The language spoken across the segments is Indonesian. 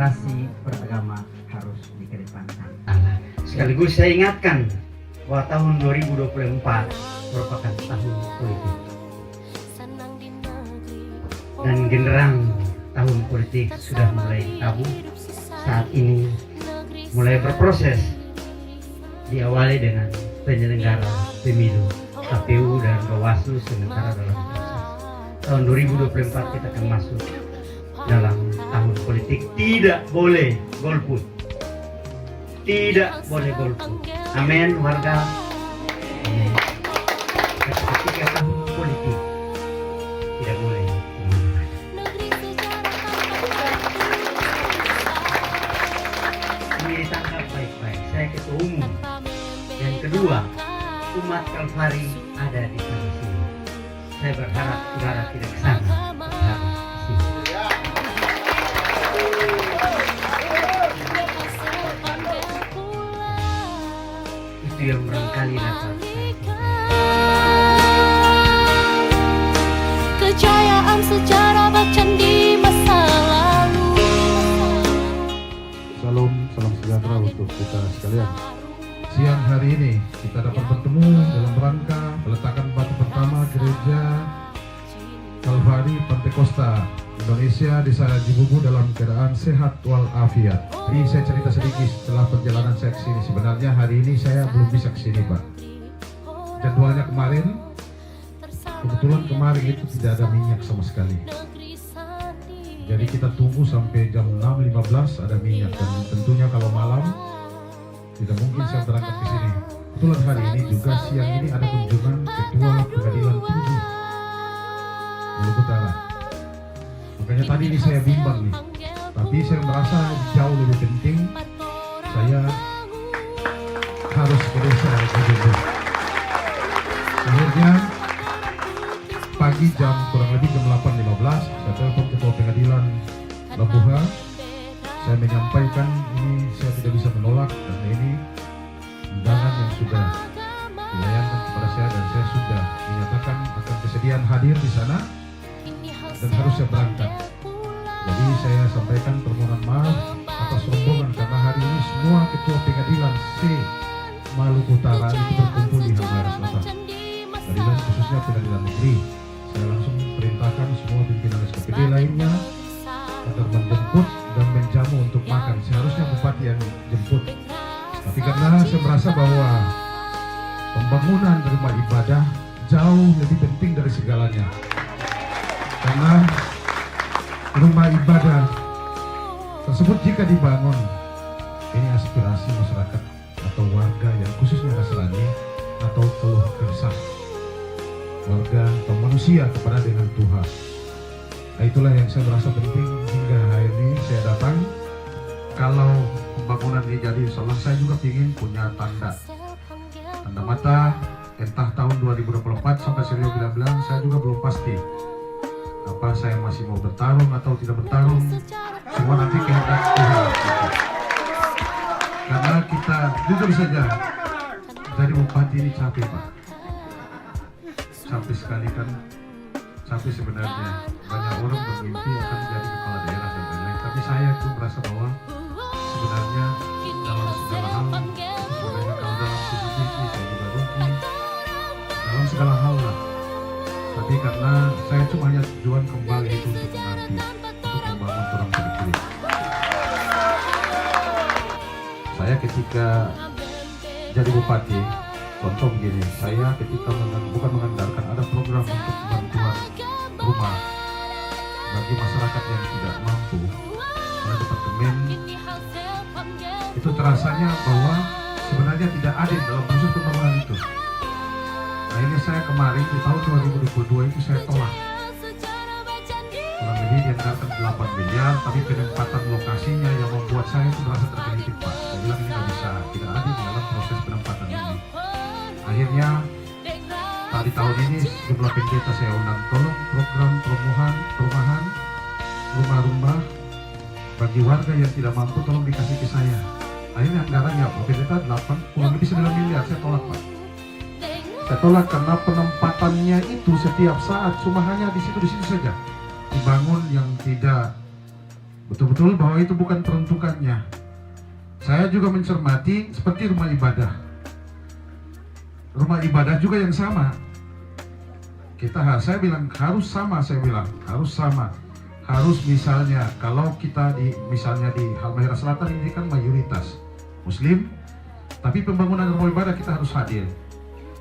toleransi beragama harus dikedepankan. Sekaligus saya ingatkan bahwa tahun 2024 merupakan tahun politik. Dan genderang tahun politik sudah mulai tabu. Saat ini mulai berproses, diawali dengan penyelenggara pemilu KPU dan Bawaslu sementara dalam proses. Tahun 2024 kita akan masuk dalam tahun politik. Tidak boleh golput. Tidak boleh golput. Amin warga. Amin. Ketika tahun politik tidak boleh. Ini ditangkap baik-baik. Saya ketua umum. Yang kedua, umat Kalvari ada di sana sini. Saya berharap saudara tidak ke sana. Berharap ke sini. Itu yang barangkali dapat kejayaan sejarah bacaan di masa lalu. Salam sejahtera untuk kita sekalian. Siang hari ini kita dapat bertemu dalam rangka peletakan batu pertama gereja Kalvari Pantekosta Indonesia Desa Jibubu dalam keadaan sehat walafiat. Jadi saya cerita sedikit setelah perjalanan saya ke sini. Sebenarnya hari ini saya belum bisa ke sini, Pak. Jadwalnya kemarin, kebetulan kemarin itu tidak ada minyak sama sekali. Jadi kita tunggu sampai jam 6.15 ada minyak, dan tentunya kalau malam tidak mungkin saya berangkat ke sini. Kebetulan hari ini juga siang ini ada kunjungan Ketua Pengadilan Tinggi Maluku Utara. Makanya tadi ini saya bimbang nih, tapi saya merasa jauh lebih penting saya harus ke desa Jibubu. Akhirnya pagi jam kurang lebih jam 8.15 saya telepon Ketua Pengadilan Labuha. Saya menyampaikan ini saya tidak bisa menolak karena ini undangan yang sudah dilayangkan kepada saya, dan saya sudah menyatakan akan kesediaan hadir di sana dan harus saya berangkat. Jadi saya sampaikan permohonan maaf atas rombongan karena hari ini semua ketua pengadilan C Maluku Utara itu berkumpul di Halmahera Selatan. Pengadilan khususnya pengadilan negeri. Saya langsung perintahkan semua pimpinan SKPD lainnya agar menjemput dan menjamu untuk makan. Seharusnya bupati yang jemput, tapi karena saya merasa bahwa pembangunan rumah ibadah jauh lebih penting dari segalanya. Karena rumah ibadah tersebut jika dibangun, ini aspirasi masyarakat atau warga yang khususnya Nasrani atau keluh kesah warga atau manusia kepada dengan Tuhan. Nah, itulah yang saya merasa penting hingga hari ini saya datang. Kalau pembangunan ini jadi, insyaallah saya juga ingin punya tanda mata. Entah tahun 2024 sampai saya bilang saya juga belum pasti apa saya masih mau bertarung atau tidak bertarung. Semua nanti kehendak Tuhan. Karena kita jujur saja, jadi bupati ini capek, Pak. Capek sekali kan. Capek sebenarnya. Banyak orang bermimpi akan jadi kepala daerah dan lain-lain. Tapi saya itu merasa bahwa sebenarnya dalam segala hal, sebenarnya kalau dalam sisi bisnis saya juga rugi, dalam segala hal lah. Tapi karena saya cuma hanya tujuan kembali itu untuk mengabdi, untuk membangun orang berdiri. Saya ketika jadi bupati, contoh begini, saya ketika bukan mengandalkan ada program untuk bantuan rumah bagi masyarakat yang tidak mampu oleh departemen, itu terasanya bahwa sebenarnya tidak adil dalam proses pembangunan itu. Nah ini saya kemarin di tahun 2022 itu saya tolak, kurang lebih dianggarkan 8 miliar, tapi penempatan lokasinya yang membuat saya itu merasa tergelitik, Pak. Saya bilang ini nggak bisa, tidak adil dalam proses penempatan ini. Akhirnya di tahun ini jumlah pendeta saya undang, tolong program perumahan rumah-rumah bagi warga yang tidak mampu tolong dikasih ke saya. Akhirnya anggarannya pendeta 8 kurang lebih 9 miliar saya tolak, Pak. Saya tolak karena penempatannya itu setiap saat cuma hanya di situ saja dibangun yang tidak betul-betul bahwa itu bukan peruntukannya. Saya juga mencermati seperti rumah ibadah. Rumah ibadah juga yang sama. Saya bilang harus sama, harus misalnya kalau kita misalnya di Halmahera Selatan ini kan mayoritas Muslim, tapi pembangunan rumah ibadah kita harus hadir.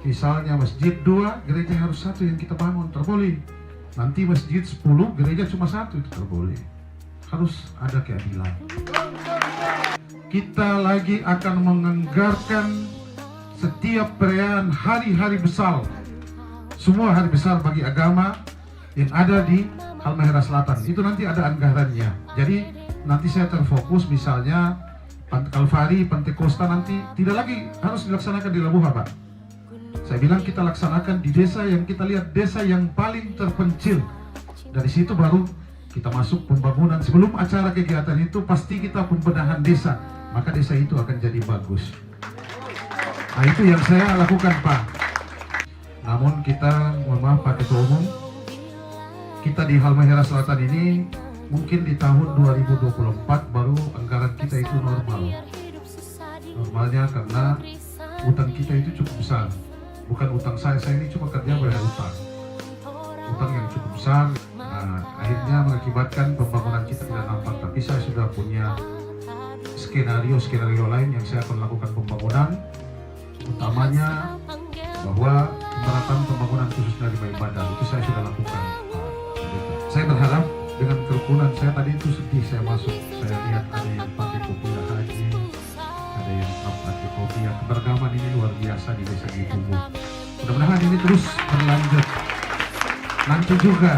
Misalnya masjid 2, gereja harus 1 yang kita bangun, terboleh. Nanti masjid 10, gereja cuma 1, itu terboleh. Harus ada keadilan. Kita lagi akan menganggarkan setiap perayaan hari-hari besar, semua hari besar bagi agama yang ada di Halmahera Selatan. Itu nanti ada anggarannya. Jadi nanti saya terfokus misalnya Kalvari, Pantekosta nanti tidak lagi harus dilaksanakan di Labuha, Pak. Saya bilang kita laksanakan di desa yang kita lihat desa yang paling terpencil. Dari situ baru kita masuk pembangunan. Sebelum acara kegiatan itu pasti kita pembenahan desa, maka desa itu akan jadi bagus. Nah, itu yang saya lakukan, Pak. Namun kita, mohon maaf Pak Ketua Umum, kita di Halmahera Selatan ini mungkin di tahun 2024 baru anggaran kita itu normal. Normalnya karena utang kita itu cukup besar. Bukan utang saya ini cuma kerja bayar utang. Utang yang cukup besar, nah, akhirnya mengakibatkan pembangunan kita tidak nampak. Tapi saya sudah punya skenario lain yang saya akan lakukan pembangunan, utamanya bahwa pemerataan pembangunan khususnya di ibadah itu saya sudah lakukan. Saya berharap dengan kerukunan, saya tadi itu sedih saya masuk, saya lihat ada yang pakai kopiah haji, ada yang pakai kopiah. Keberagaman ini luar biasa di desa Gitubu. Mudah-mudahan ini terus berlanjut. Nanti juga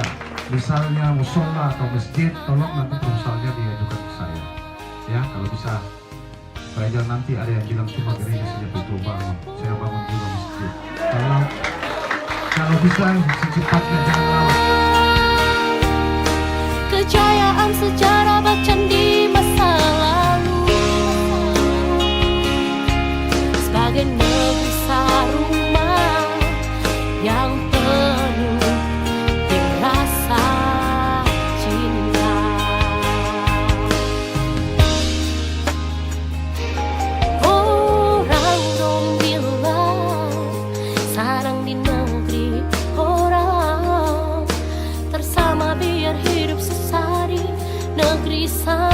misalnya musola atau masjid, tolong nanti proposalnya diajukan ke saya. Ya, kalau bisa. Supaya jangan nanti ada yang bilang cuma gereja saja itu bangun. Saya bangun juga masjid. Kalau bisa secepatnya jangan lama. Kejayaan sejarah Bacan di masa lalu, sebagai negeri sarumah yang penuh rasa cinta. Orang dong bilang sarang di negeri orang, tersama biar hidup sesari negeri sana.